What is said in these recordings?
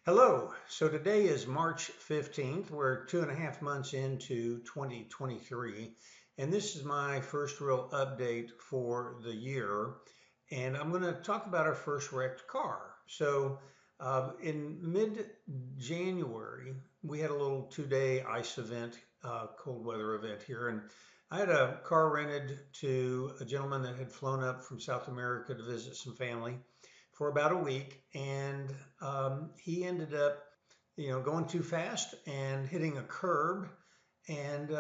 Hello. So today is March 15th. We're 2.5 months into 2023, and this is my first real update for the year. And I'm going to talk about our first wrecked car. In mid-January, we had a little 2-day ice event, cold weather event here, and I had a car rented to a gentleman that had flown up from South America to visit some family for about a week, and he ended up, going too fast and hitting a curb and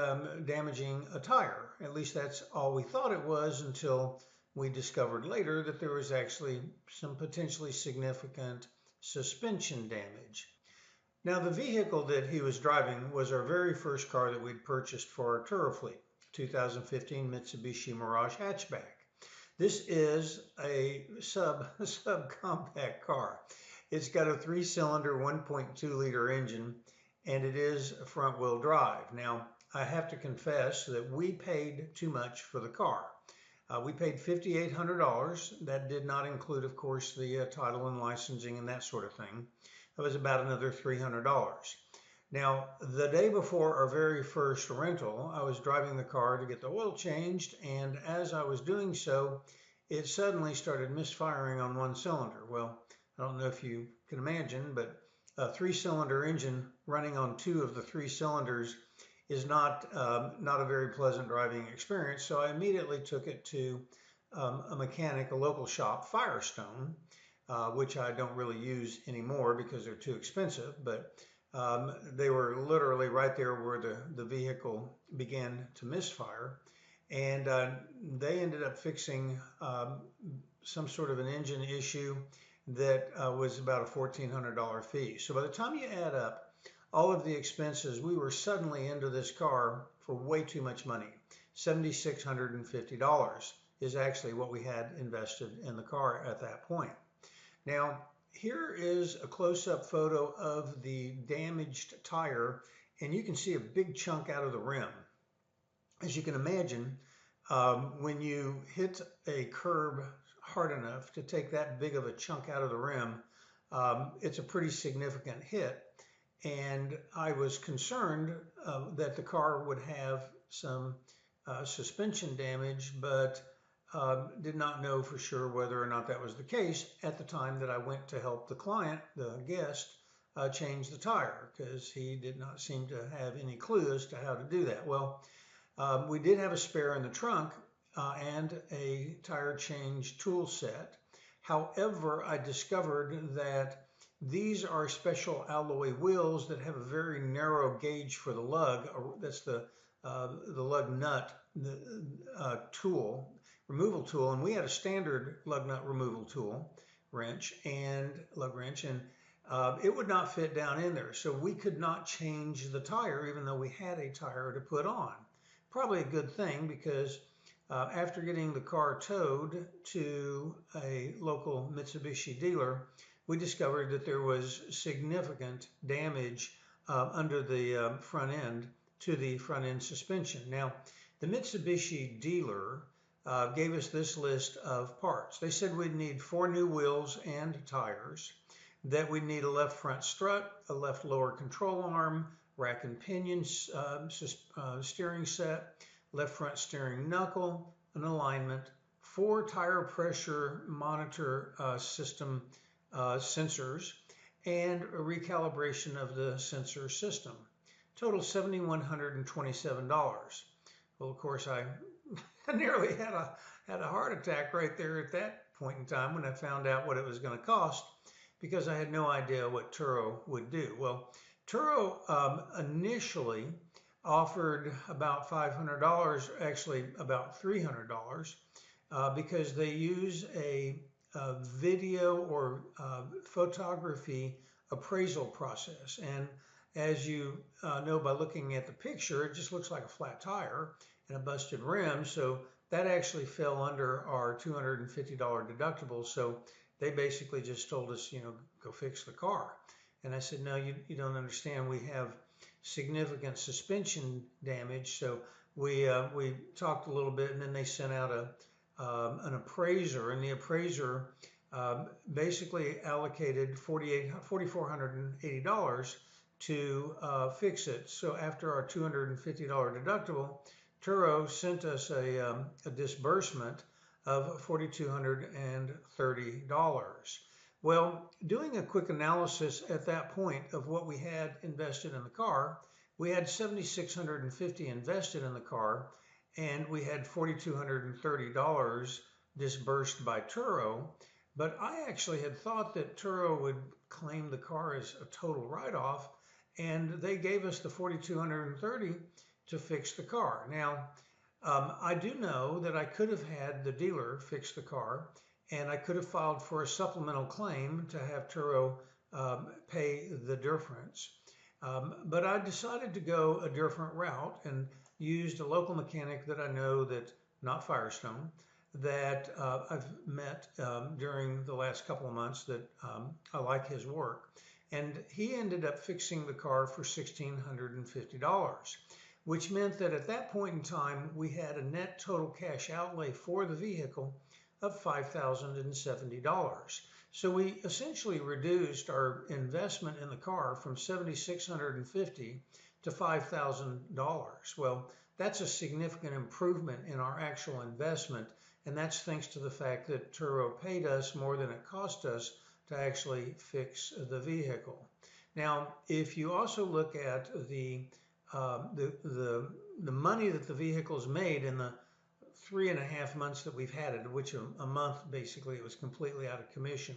damaging a tire. At least that's all we thought it was until we discovered later that there was actually some potentially significant suspension damage. Now, the vehicle that he was driving was our very first car that we'd purchased for our Turo fleet, 2015 Mitsubishi Mirage hatchback. This is a subcompact car. It's got a 3-cylinder 1.2 liter engine, and it is front wheel drive. Now, I have to confess that we paid too much for the car. We paid $5,800. That did not include, of course, the title and licensing and that sort of thing. That was about another $300. Now, the day before our very first rental, I was driving the car to get the oil changed, and as I was doing so, it suddenly started misfiring on one cylinder. Well, I don't know if you can imagine, but a 3-cylinder engine running on 2 of the 3 cylinders is not a very pleasant driving experience. So I immediately took it to a mechanic, a local shop, Firestone, which I don't really use anymore because they're too expensive, but they were literally right there where the vehicle began to misfire. And they ended up fixing some sort of an engine issue that was about a $1,400 fee. So by the time you add up all of the expenses, we were suddenly into this car for way too much money. $7,650 is actually what we had invested in the car at that point. Now, here is a close-up photo of the damaged tire, and you can see a big chunk out of the rim. As you can imagine, when you hit a curb hard enough to take that big of a chunk out of the rim, it's a pretty significant hit. And I was concerned that the car would have some suspension damage, but did not know for sure whether or not that was the case at the time that I went to help the client, the guest, change the tire, because he did not seem to have any clue as to how to do that. Well, we did have a spare in the trunk and a tire change tool set. However, I discovered that these are special alloy wheels that have a very narrow gauge for the lug. That's the lug nut removal tool, and we had a standard lug nut removal tool, lug wrench, and it would not fit down in there. So we could not change the tire, even though we had a tire to put on. Probably a good thing, because after getting the car towed to a local Mitsubishi dealer, we discovered that there was significant damage under the front end to the front end suspension. Now, the Mitsubishi dealer gave us this list of parts. They said we'd need 4 new wheels and tires, that we'd need a left front strut, a left lower control arm, rack and pinion steering set, left front steering knuckle, an alignment, 4 tire pressure monitor system sensors, and a recalibration of the sensor system. Total $7,127. Well, of course, I nearly had a heart attack right there at that point in time when I found out what it was going to cost, because I had no idea what Turo would do. Well, Turo initially offered about $500, actually about $300, because they use a video or photography appraisal process. And as you know by looking at the picture, it just looks like a flat tire and a busted rim. So that actually fell under our $250 deductible. So they basically just told us, go fix the car. And I said, no, you don't understand. We have significant suspension damage. So we talked a little bit, and then they sent out an appraiser, and the appraiser basically allocated $4,480 to fix it. So after our $250 deductible, Turo sent us a disbursement of $4,230. Well, doing a quick analysis at that point of what we had invested in the car, we had $7,650 invested in the car, and we had $4,230 disbursed by Turo. But I actually had thought that Turo would claim the car as a total write-off, and they gave us the $4,230 to fix the car. Now, I do know that I could have had the dealer fix the car, and I could have filed for a supplemental claim to have Turo pay the difference. But I decided to go a different route and used a local mechanic that I know, that not Firestone, that I've met during the last couple of months, that I like his work. And he ended up fixing the car for $1,650, which meant that at that point in time, we had a net total cash outlay for the vehicle of $5,070. So we essentially reduced our investment in the car from $7,650 to $5,000. Well, that's a significant improvement in our actual investment, and that's thanks to the fact that Turo paid us more than it cost us to actually fix the vehicle. Now, if you also look at the money that the vehicle's made in the 3.5 months that we've had it, which a month basically it was completely out of commission,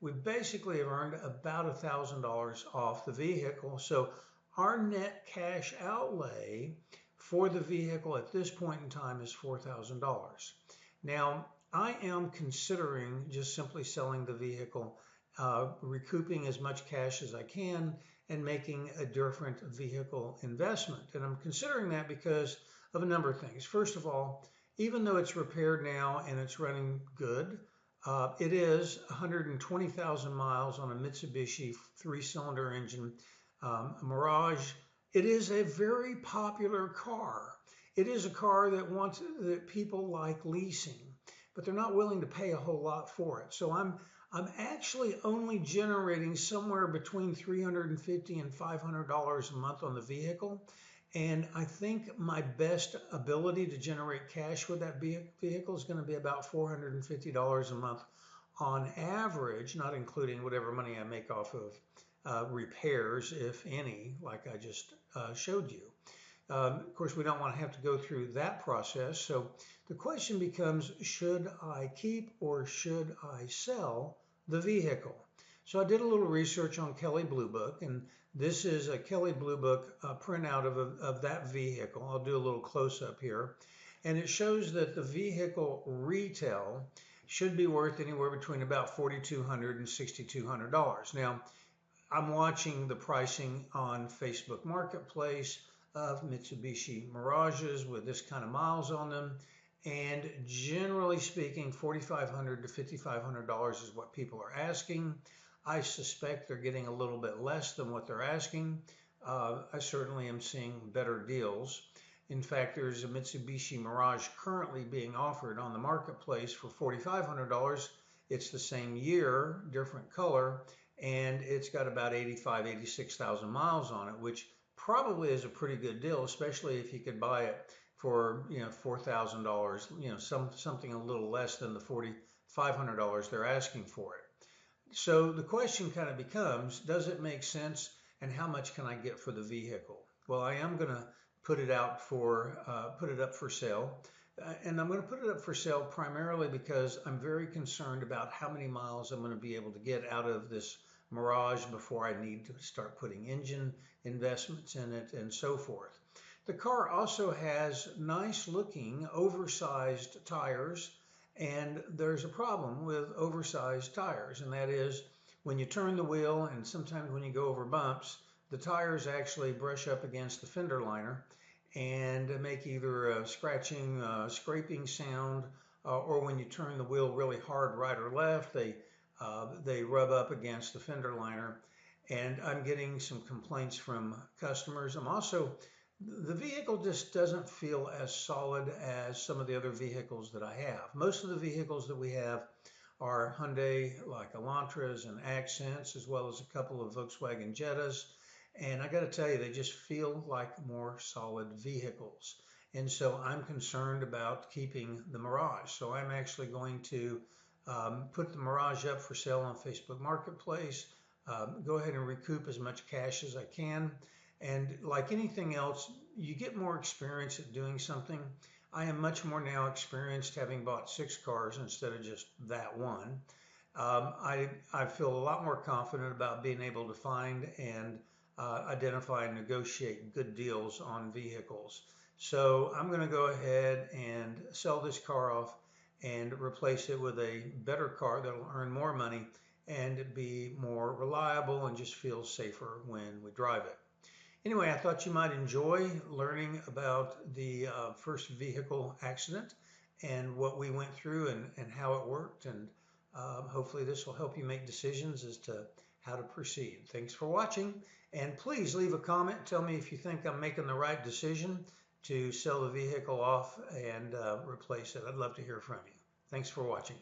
we basically have earned about $1,000 off the vehicle. So our net cash outlay for the vehicle at this point in time is $4,000. Now, I am considering just simply selling the vehicle, recouping as much cash as I can, and making a different vehicle investment. And I'm considering that because of a number of things. First of all, even though it's repaired now and it's running good, it is 120,000 miles on a Mitsubishi 3-cylinder engine Mirage. It is a very popular car. It is a car that people like leasing, but they're not willing to pay a whole lot for it. So I'm actually only generating somewhere between $350 and $500 a month on the vehicle. And I think my best ability to generate cash with that vehicle is going to be about $450 a month on average, not including whatever money I make off of repairs, if any, like I just showed you. Of course, we don't want to have to go through that process. So the question becomes, should I keep or should I sell the vehicle? So I did a little research on Kelley Blue Book, and this is a Kelley Blue Book printout of that vehicle. I'll do a little close-up here. And it shows that the vehicle retail should be worth anywhere between about $4,200 and $6,200. Now, I'm watching the pricing on Facebook Marketplace of Mitsubishi Mirages with this kind of miles on them. And generally speaking, $4,500 to $5,500 is what people are asking. I suspect they're getting a little bit less than what they're asking. I certainly am seeing better deals. In fact, there's a Mitsubishi Mirage currently being offered on the marketplace for $4,500. It's the same year, different color, and it's got about 86,000 miles on it, which probably is a pretty good deal, especially if you could buy it for $4,000, something a little less than the $4,500 they're asking for it. So the question kind of becomes, does it make sense, and how much can I get for the vehicle? Well, I am going to put it up for sale, and I'm going to put it up for sale primarily because I'm very concerned about how many miles I'm going to be able to get out of this Mirage before I need to start putting engine investments in it and so forth. The car also has nice looking oversized tires. And there's a problem with oversized tires, and that is when you turn the wheel and sometimes when you go over bumps, the tires actually brush up against the fender liner and make either a scratching, scraping sound, or when you turn the wheel really hard right or left, they rub up against the fender liner. And I'm getting some complaints from customers. The vehicle just doesn't feel as solid as some of the other vehicles that I have. Most of the vehicles that we have are Hyundai like Elantras and Accents, as well as a couple of Volkswagen Jettas. And I got to tell you, they just feel like more solid vehicles. And so I'm concerned about keeping the Mirage. So I'm actually going to put the Mirage up for sale on Facebook Marketplace, go ahead and recoup as much cash as I can. And like anything else, you get more experience at doing something. I am much more now experienced having bought 6 cars instead of just that one. I feel a lot more confident about being able to find and identify and negotiate good deals on vehicles. So I'm going to go ahead and sell this car off and replace it with a better car that'll earn more money and be more reliable and just feel safer when we drive it. Anyway, I thought you might enjoy learning about the first vehicle accident and what we went through and how it worked. And hopefully this will help you make decisions as to how to proceed. Thanks for watching. And please leave a comment. Tell me if you think I'm making the right decision to sell the vehicle off and replace it. I'd love to hear from you. Thanks for watching.